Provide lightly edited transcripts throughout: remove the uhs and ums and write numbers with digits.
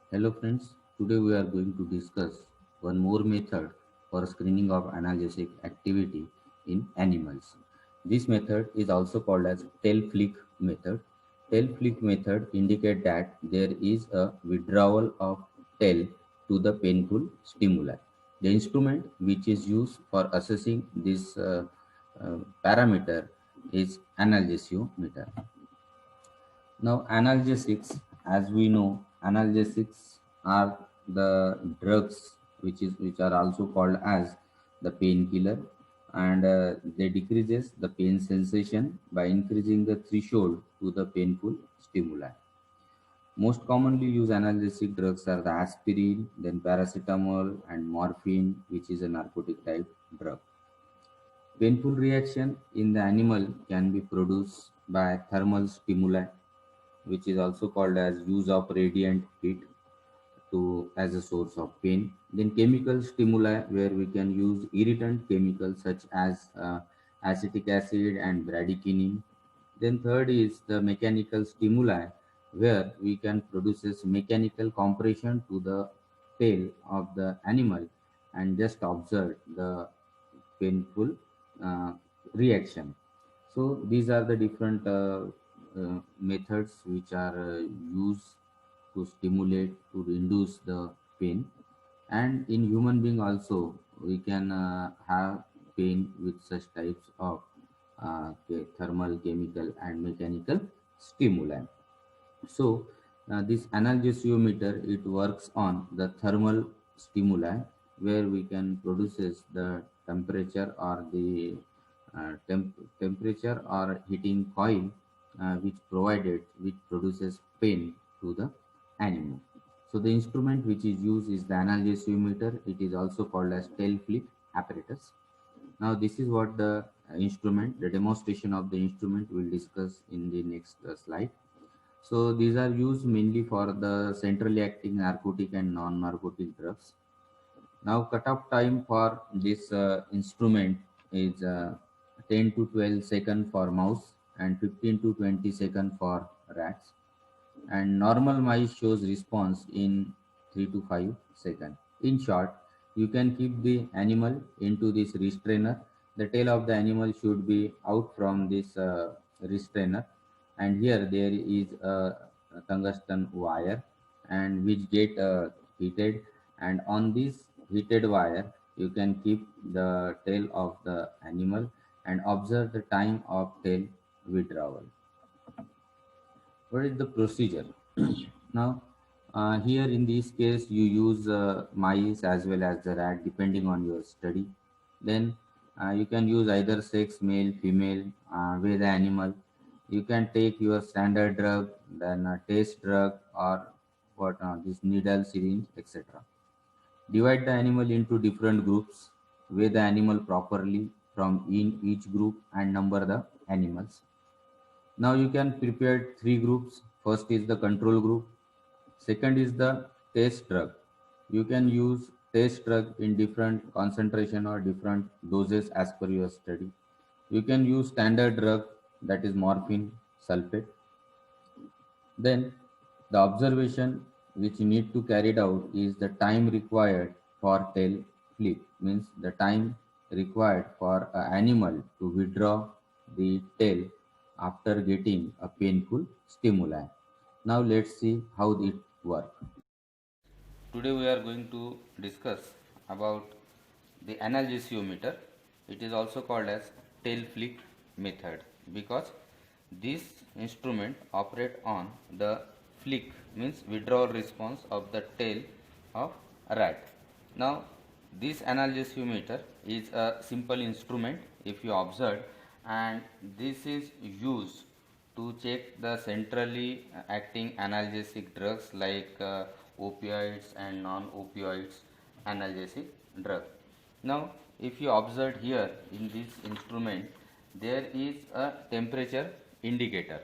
Hello friends, today we are going to discuss one more method for screening of analgesic activity in animals. This method is also called as tail flick method. Tail flick method indicate that there is a withdrawal of tail to the painful stimuli. The instrument which is used for assessing this parameter is analgesiometer. Now, analgesics, as we know, analgesics are the drugs which are also called as the painkiller, and they decreases the pain sensation by increasing the threshold to the painful stimuli. Most commonly used analgesic drugs are the aspirin, then paracetamol, and morphine, which is a narcotic type drug. Painful reaction in the animal can be produced by thermal stimuli, which is also called as use of radiant heat to as a source of pain. Then chemical stimuli, where we can use irritant chemicals such as acetic acid and bradykinin. Then third is the mechanical stimuli, where we can produce mechanical compression to the tail of the animal and just observe the painful uh, reaction. So these are the different methods which are used to stimulate to induce the pain. And in human being also we can have pain with such types of thermal, chemical, and mechanical stimuli. So this analgesiometer, it works on the thermal stimuli, where we can produces the temperature or the temperature or heating coil, which produces pain to the animal. So the instrument which is used is the analgesiometer. It is also called as tail flip apparatus. Now this is what the demonstration of the instrument will discuss in the next slide. So these are used mainly for the centrally acting narcotic and non-narcotic drugs. Now cutoff time for this instrument is 10 to 12 second for mouse and 15 to 20 second for rats. And normal mice shows response in 3 to 5 seconds. In short, you can keep the animal into this restrainer. The tail of the animal should be out from this restrainer, and here there is a tungsten wire and which get heated, and on this heated wire you can keep the tail of the animal and observe the time of tail withdrawal. What is the procedure? Now, here in this case, you use mice as well as the rat, depending on your study. Then you can use either sex, male, female, with the animal. You can take your standard drug, then a test drug, or what this needle, syringe, etc. Divide the animal into different groups. Weigh the animal properly from in each group and number the animals. Now you can prepare three groups. First is the control group. Second is the test drug. You can use test drug in different concentration or different doses as per your study. You can use standard drug, that is morphine sulfate. Then the observation which you need to carry it out is the time required for tail flip, means the time required for an animal to withdraw the tail after getting a painful stimuli. Now let's see how it works. Today we are going to discuss about the analgesiometer. It is also called as tail flick method because this instrument operate on the flick, means withdrawal response of the tail of a rat. Now this analgesiometer is a simple instrument if you observe, and this is used to check the centrally acting analgesic drugs like opioids and non-opioids analgesic drug. Now, if you observe here in this instrument, there is a indicator.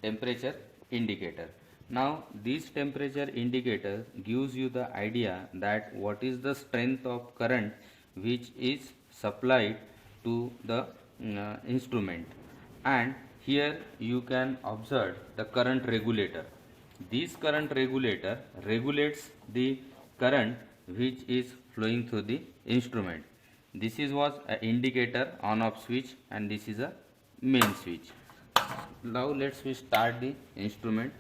Temperature indicator. Now, this temperature indicator gives you the idea that what is the strength of current which is supplied to the instrument, and here you can observe the current regulator. this current regulator regulates the current which is flowing through the instrument. This is was an indicator on off switch, and this is a main switch. Now let's we start the instrument.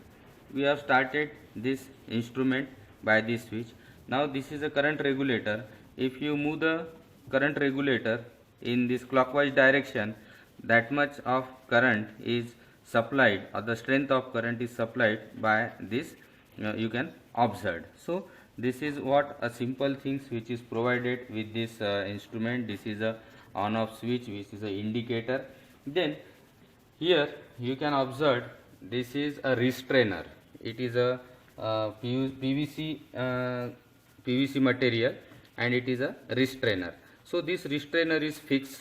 We have started this instrument by this switch. Now this is a current regulator. If you move the current regulator in this clockwise direction, that much of current is supplied, or the strength of current is supplied by this, you can observe. So this is what a simple things which is provided with this instrument. This is a on off switch, which is a indicator. Then here you can observe this is a restrainer. It is a PVC material, and it is a restrainer. So this restrainer is fixed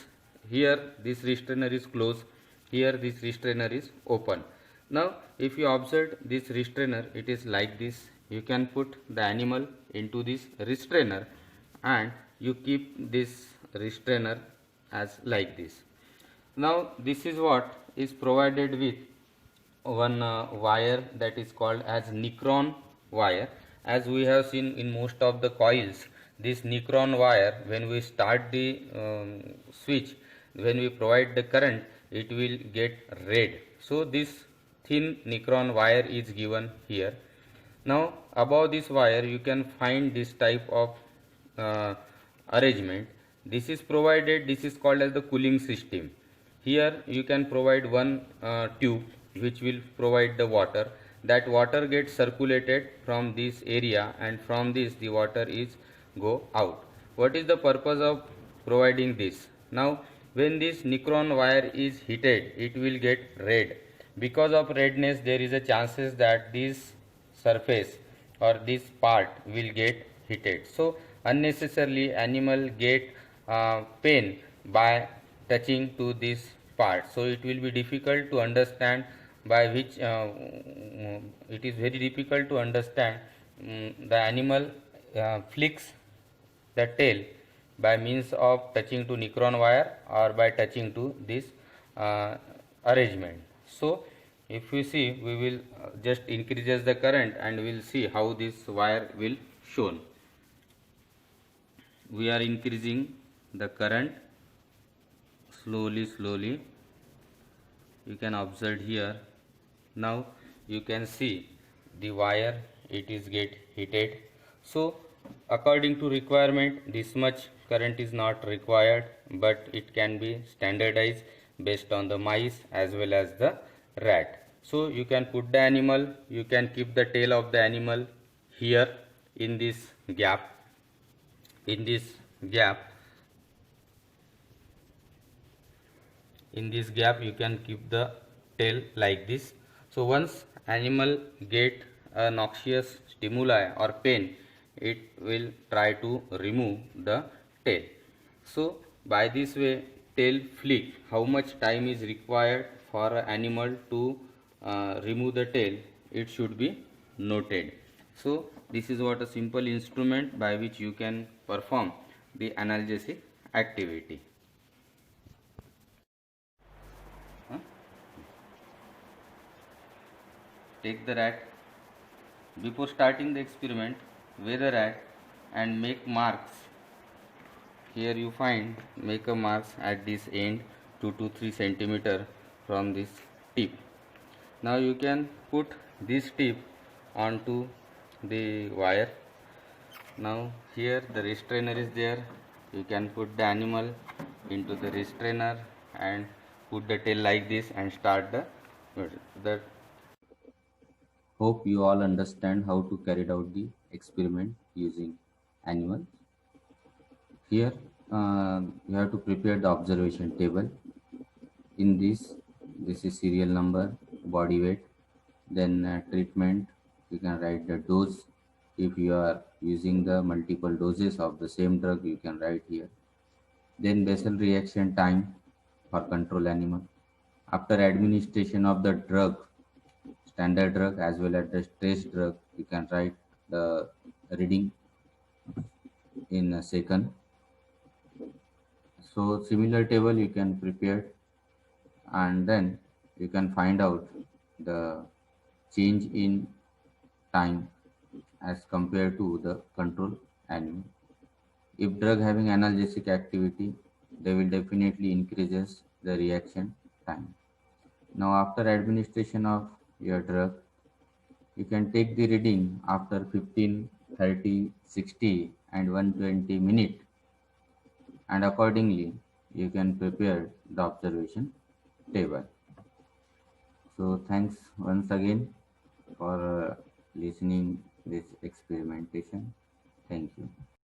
here. This restrainer is closed here. This restrainer is open. Now if you observe this restrainer, it is like this. You can put the animal into this restrainer, and you keep this restrainer as like this. Now this is what is provided with one wire that is called as Nicron wire. As we have seen in most of the coils, this Nicron wire, when we start the switch, when we provide the current, it will get red. So this thin Nicron wire is given here. Now above this wire you can find this type of arrangement. This is provided, this is called as the cooling system. Here you can provide one tube which will provide the water. That water gets circulated from this area, and from this the water is go out. What is the purpose of providing this? Now when this Nicron wire is heated, it will get red. Because of redness, there is a chances that this surface or this part will get heated. So unnecessarily animal get pain by touching to this part. So it will be difficult to understand by which it is very difficult to understand the animal flicks the tail by means of touching to Nicron wire or by touching to this arrangement. So if you see, we will just increases the current, and we will see how this wire will shown. We are increasing the current slowly. You can observe here. Now you can see the wire, it is get heated. So according to requirement, this much current is not required, but it can be standardized based on the mice as well as the rat. So you can put the animal, you can keep the tail of the animal here in this gap. In this gap you can keep the tail like this. So once animal get a noxious stimuli or pain, it will try to remove the tail. So by this way, tail flick, how much time is required for an animal to remove the tail, it should be noted. So this is what a simple instrument by which you can perform the analgesic activity. Take the rat. Before starting the experiment, weigh the rat and make marks. Here you find make a marks at this end 2 to 3 centimeter from this tip. Now you can put this tip onto the wire. Now here the restrainer is there. You can put the animal into the restrainer and put the tail like this and start the. Hope you all understand how to carry out the experiment using animals. Here you have to prepare the observation table. In this is serial number, body weight, then treatment. You can write the dose. If you are using the multiple doses of the same drug, you can write here. Then basal reaction time for control animal. After administration of the drug, standard drug as well as the stress drug, you can write the reading in a second. So similar table you can prepare, and then you can find out the change in time as compared to the control animal. If drug having analgesic activity, they will definitely increases the reaction time. Now after administration of your drug, you can take the reading after 15, 30, 60 and 120 minutes, and accordingly you can prepare the observation table. So thanks once again for listening this experimentation. Thank you.